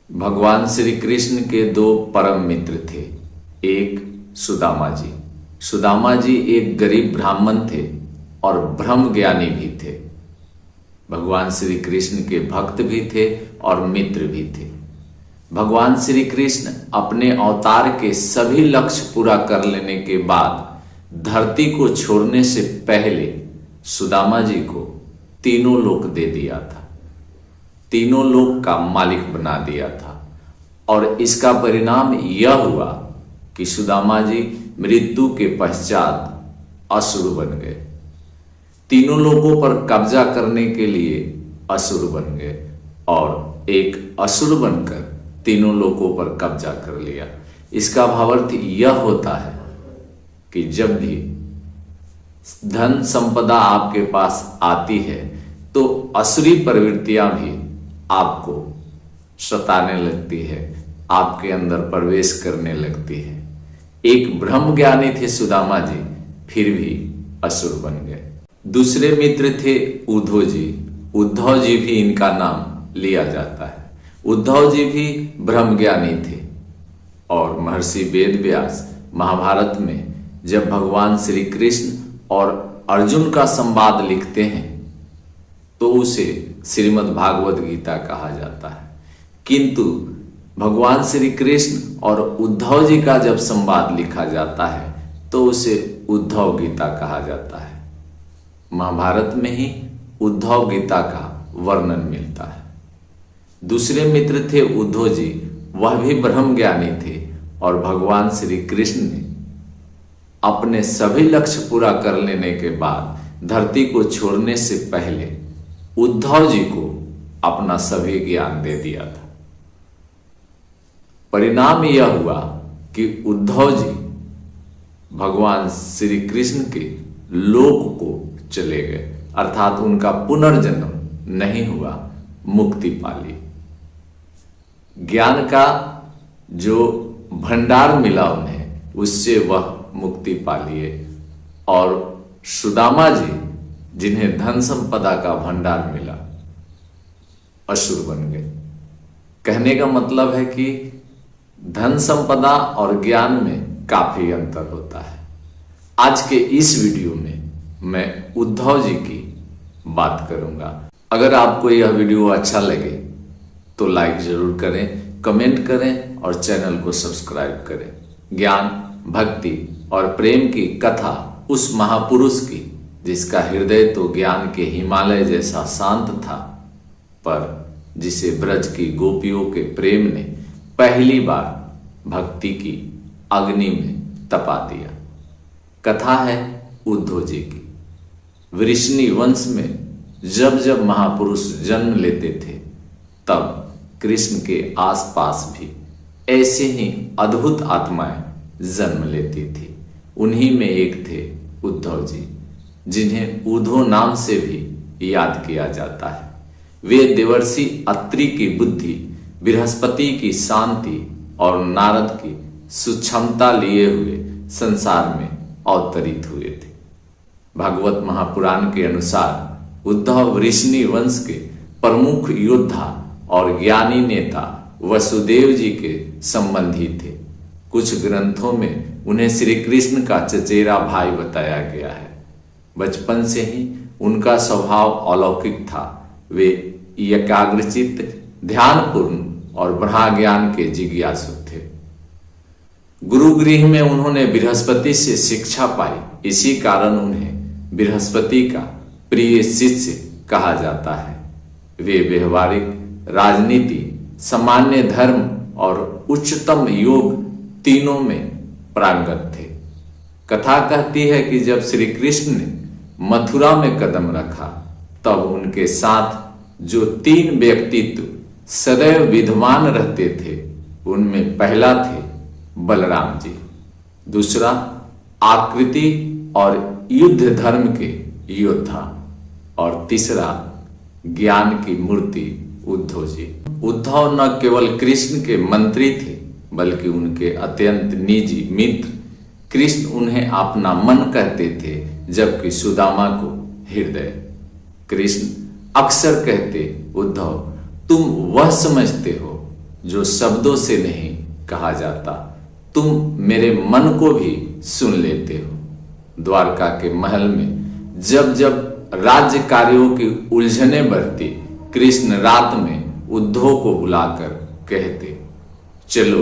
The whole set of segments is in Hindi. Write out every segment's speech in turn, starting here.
भगवान श्री कृष्ण के दो परम मित्र थे। एक सुदामा जी। सुदामा जी एक गरीब ब्राह्मण थे और ब्रह्म ज्ञानी भी थे। भगवान श्री कृष्ण के भक्त भी थे और मित्र भी थे। भगवान श्री कृष्ण अपने अवतार के सभी लक्ष्य पूरा कर लेने के बाद धरती को छोड़ने से पहले सुदामा जी को तीनों लोक दे दिया था, तीनों लोक का मालिक बना दिया था। और इसका परिणाम यह हुआ कि सुदामा जी मृत्यु के पश्चात असुर बन गए। तीनों लोकों पर कब्जा करने के लिए असुर बन गए और एक असुर बनकर तीनों लोकों पर कब्जा कर लिया। इसका भावार्थ यह होता है कि जब भी धन संपदा आपके पास आती है तो असुरी प्रवृत्तियां भी आपको सताने लगती है, आपके अंदर प्रवेश करने लगती है। एक ब्रह्म ज्ञानी थे सुदामा जी, फिर भी असुर बन गए। दूसरे मित्र थे उद्धव जी। उद्धव जी भी इनका नाम लिया जाता है। उद्धव जी भी ब्रह्म ज्ञानी थे और महर्षि वेद व्यास महाभारत में जब भगवान श्री कृष्ण और अर्जुन का संवाद लिखते हैं तो उसे श्रीमद् भागवत गीता कहा जाता है। किंतु भगवान श्री कृष्ण और उद्धव जी का जब संवाद लिखा जाता है तो उसे उद्धव गीता कहा जाता है। महाभारत में ही उद्धव गीता का वर्णन मिलता है। दूसरे मित्र थे उद्धव जी। वह भी ब्रह्म ज्ञानी थे और भगवान श्री कृष्ण ने अपने सभी लक्ष्य पूरा कर लेने के बाद धरती को छोड़ने से पहले उद्धव जी को अपना सभी ज्ञान दे दिया था। परिणाम यह हुआ कि उद्धव जी भगवान श्री कृष्ण के लोक को चले गए, अर्थात उनका पुनर्जन्म नहीं हुआ, मुक्ति पाली। ज्ञान का जो भंडार मिला उन्हें, उससे वह मुक्ति पालिए। और सुदामा जी जिन्हें धन संपदा का भंडार मिला, असुर बन गए। कहने का मतलब है कि धन संपदा और ज्ञान में काफी अंतर होता है। आज के इस वीडियो में मैं उद्धव जी की बात करूंगा। अगर आपको यह वीडियो अच्छा लगे तो लाइक जरूर करें, कमेंट करें और चैनल को सब्सक्राइब करें। ज्ञान, भक्ति और प्रेम की कथा उस महापुरुष की जिसका हृदय तो ज्ञान के हिमालय जैसा शांत था, पर जिसे ब्रज की गोपियों के प्रेम ने पहली बार भक्ति की अग्नि में तपा दिया। कथा है उद्धव जी की। वृष्णि वंश में जब जब महापुरुष जन्म लेते थे तब कृष्ण के आसपास भी ऐसे ही अद्भुत आत्माएं जन्म लेती थी। उन्हीं में एक थे उद्धव जी, जिन्हें उद्धव नाम से भी याद किया जाता है। वे देवर्षि अत्रि की बुद्धि, बृहस्पति की शांति और नारद की सुक्षमता लिए हुए संसार में अवतरित हुए थे। भागवत महापुराण के अनुसार उद्धव वृष्णि वंश के प्रमुख योद्धा और ज्ञानी नेता वसुदेव जी के संबंधी थे। कुछ ग्रंथों में उन्हें श्री कृष्ण का चचेरा भाई बताया गया है। बचपन से ही उनका स्वभाव अलौकिक था। वे एकाग्रचित्त, ध्यानपूर्ण और ब्रह्म ज्ञान के जिज्ञासु थे। गुरुगृह में उन्होंने बृहस्पति से शिक्षा पाई। इसी कारण उन्हें बृहस्पति का प्रिय शिष्य कहा जाता है। वे व्यवहारिक, राजनीति, सामान्य धर्म और उच्चतम योग तीनों में प्रांगत थे। कथा कहती है कि जब श्री कृष्ण ने मथुरा में कदम रखा तब उनके साथ जो तीन व्यक्तित्व सदैव विद्यमान रहते थे, उनमें पहला थे बलराम जी, दूसरा आकृति और युद्ध धर्म के योद्धा और तीसरा ज्ञान की मूर्ति उद्धव जी। उद्धव न केवल कृष्ण के मंत्री थे बल्कि उनके अत्यंत निजी मित्र। कृष्ण उन्हें अपना मन कहते थे, जबकि सुदामा को हृदय। कृष्ण अक्सर कहते, उद्धव तुम वह समझते हो जो शब्दों से नहीं कहा जाता। तुम मेरे मन को भी सुन लेते हो। द्वारका के महल में जब जब राज्य कार्यों की उलझने बढ़ती, कृष्ण रात में उद्धव को बुलाकर कहते, चलो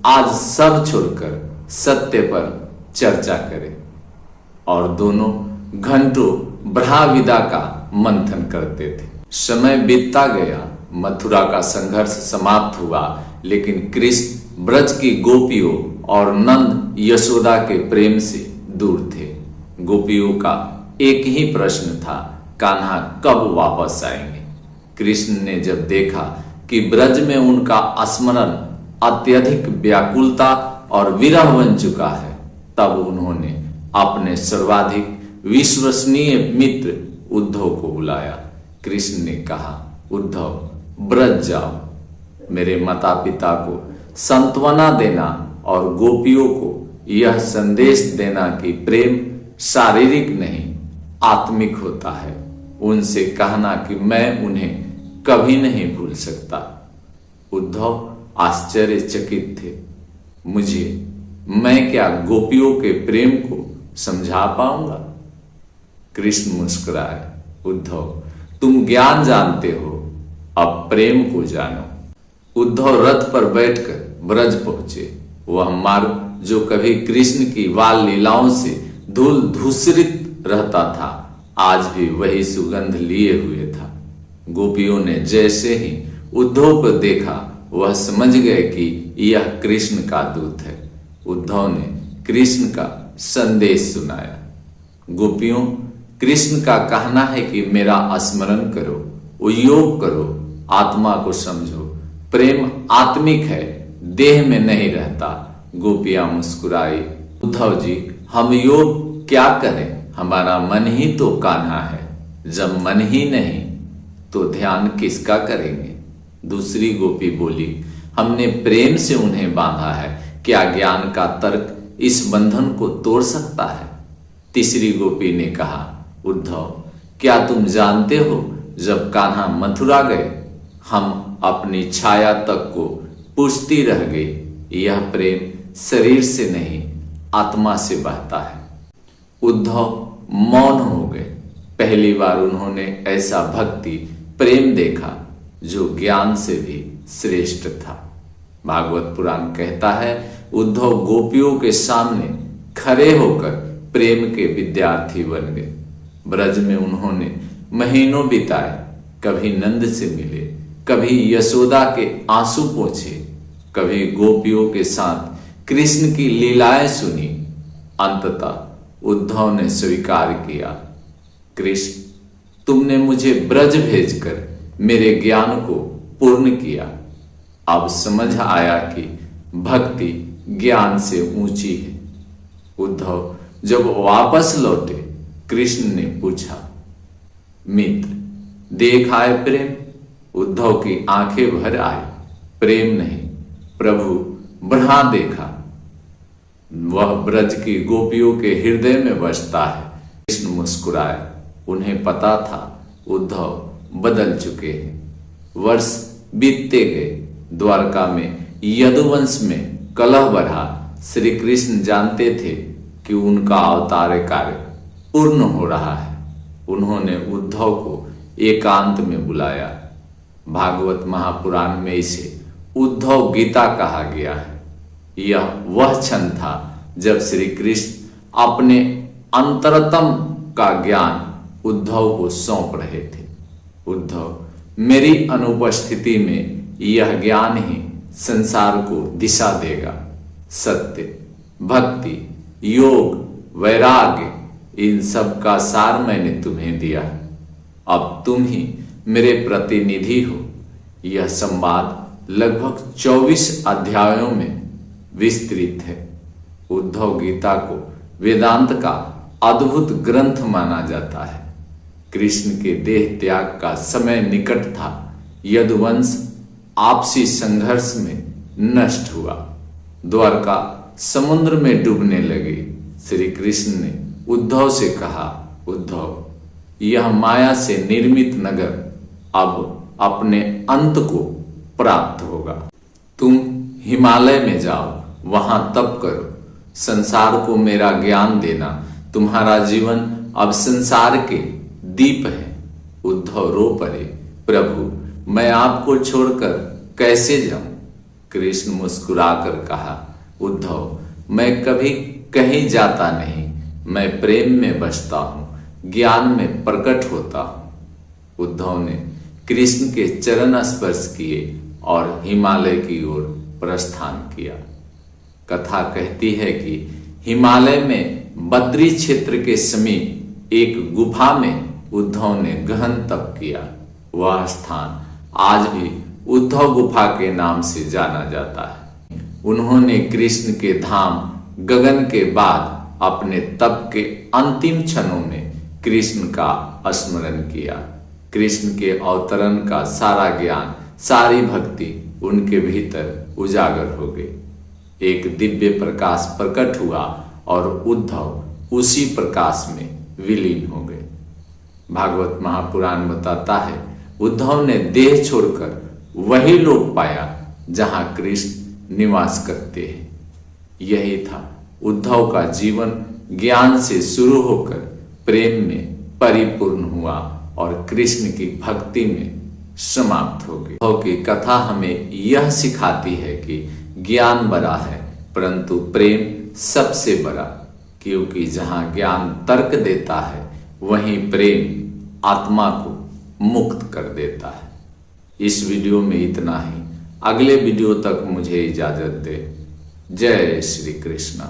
आज सब छोड़कर सत्य पर चर्चा करें। और दोनों घंटों ब्रह्मविद्या का मंथन करते थे। समय बीतता गया, मथुरा का संघर्ष समाप्त हुआ, लेकिन कृष्ण ब्रज की गोपियों और नंद यशोदा के प्रेम से दूर थे। गोपियों का एक ही प्रश्न था, कान्हा कब वापस आएंगे। कृष्ण ने जब देखा कि ब्रज में उनका स्मरण अत्यधिक व्याकुलता और विरह बन चुका है, तब उन्होंने अपने सर्वाधिक विश्वसनीय मित्र उद्धव को बुलाया। कृष्ण ने कहा, उद्धव ब्रज जाओ, मेरे माता पिता को सांत्वना देना और गोपियों को यह संदेश देना कि प्रेम शारीरिक नहीं आत्मिक होता है। उनसे कहना कि मैं उन्हें कभी नहीं भूल सकता। उद्धव आश्चर्यचकित थे। मैं क्या गोपियों के प्रेम को समझा पाऊंगा? कृष्ण मुस्कुराए, उद्धव तुम ज्ञान जानते हो, अब प्रेम को जानो। उद्धव रथ पर बैठकर ब्रज पहुंचे। वह मार्ग जो कभी कृष्ण की बाल लीलाओं से धूल धूसरित रहता था, आज भी वही सुगंध लिए हुए था। गोपियों ने जैसे ही उद्धव को देखा, वह समझ गए कि यह कृष्ण का दूत है। उद्धव ने कृष्ण का संदेश सुनाया। गोपियों, कृष्ण का कहना है कि मेरा स्मरण करो, योग करो, आत्मा को समझो। प्रेम आत्मिक है, देह में नहीं रहता। गोपियां मुस्कुराई, उद्धव जी हम योग क्या करें, हमारा मन ही तो कान्हा है। जब मन ही नहीं तो ध्यान किसका करेंगे? दूसरी गोपी बोली, हमने प्रेम से उन्हें बांधा है, क्या ज्ञान का तर्क इस बंधन को तोड़ सकता है? तीसरी गोपी ने कहा, उद्धव क्या तुम जानते हो, जब कान्हा मथुरा गए, हम अपनी छाया तक को पूछती रह गई। यह प्रेम शरीर से नहीं आत्मा से बहता है। उद्धव मौन हो गए। पहली बार उन्होंने ऐसा भक्ति प्रेम देखा जो ज्ञान से भी श्रेष्ठ था। भागवत पुराण कहता है, उद्धव गोपियों के सामने खड़े होकर प्रेम के विद्यार्थी बन गए। ब्रज में उन्होंने महीनों बिताए, कभी नंद से मिले, कभी यशोदा के आंसू पोंछे, कभी गोपियों के साथ कृष्ण की लीलाएं सुनी। अंततः उद्धव ने स्वीकार किया, कृष्ण तुमने मुझे ब्रज भेजकर मेरे ज्ञान को पूर्ण किया। अब समझ आया कि भक्ति ज्ञान से ऊंची है। उद्धव जब वापस लौटे, कृष्ण ने पूछा, मित्र देख आए प्रेम? उद्धव की आंखें भर आई। प्रेम नहीं, प्रभु बढ़ा देखा। वह ब्रज की गोपियों के हृदय में बसता है। कृष्ण मुस्कुराए। उन्हें पता था उद्धव बदल चुके हैं। वर्ष बीतते गए। द्वारका में यदुवंश में कलह बढ़ा। श्री कृष्ण जानते थे कि उनका अवतार कार्य पूर्ण हो रहा है। उन्होंने उद्धव को एकांत में बुलाया। भागवत महापुराण में इसे उद्धव गीता कहा गया है। यह वह क्षण था जब श्री कृष्ण अपने अंतरतम का ज्ञान उद्धव को सौंप रहे थे। उद्धव, मेरी अनुपस्थिति में यह ज्ञान ही संसार को दिशा देगा। सत्य, भक्ति, योग, वैराग्य, इन सब का सार मैंने तुम्हें दिया है। अब तुम ही मेरे प्रतिनिधि हो। यह संवाद लगभग 24 अध्यायों में विस्तृत है। उद्धव गीता को वेदांत का अद्भुत ग्रंथ माना जाता है। कृष्ण के देह त्याग का समय निकट था। यदुवंश आपसी संघर्ष में नष्ट हुआ। द्वारका समुद्र में डूबने लगी। श्री कृष्ण ने उद्धव से कहा, उद्धव यह माया से निर्मित नगर अब अपने अंत को प्राप्त होगा। तुम हिमालय में जाओ, वहां तप करो, संसार को मेरा ज्ञान देना। तुम्हारा जीवन अब संसार के दीप है। उद्धव रो पड़े, प्रभु मैं आपको छोड़कर कैसे जाऊं? कृष्ण मुस्कुराकर कहा, उद्धव मैं कभी कहीं जाता नहीं, मैं प्रेम में बसता हूं, ज्ञान में प्रकट होता हूं। उद्धव ने कृष्ण के चरण स्पर्श किए और हिमालय की ओर प्रस्थान किया। कथा कहती है कि हिमालय में बद्री क्षेत्र के समीप एक गुफा में उद्धव ने गहन तप किया। वह स्थान आज भी उद्धव गुफा के नाम से जाना जाता है। उन्होंने कृष्ण के धाम गगन के बाद अपने तप के अंतिम क्षणों में कृष्ण का स्मरण किया। कृष्ण के अवतरण का सारा ज्ञान, सारी भक्ति उनके भीतर उजागर हो गई। एक दिव्य प्रकाश प्रकट हुआ और उद्धव उसी प्रकाश में विलीन हो गए। भागवत महापुराण बताता है, उद्धव ने देह छोड़कर वही लोक पाया जहां कृष्ण निवास करते हैं। यही था उद्धव का जीवन, ज्ञान से शुरू होकर प्रेम में परिपूर्ण हुआ और कृष्ण की भक्ति में समाप्त हो गई। उद्धव की कथा हमें यह सिखाती है कि ज्ञान बड़ा है परंतु प्रेम सबसे बड़ा, क्योंकि जहां ज्ञान तर्क देता है वहीं प्रेम आत्मा को मुक्त कर देता है। इस वीडियो में इतना ही। अगले वीडियो तक मुझे इजाजत दे। जय श्री कृष्ण।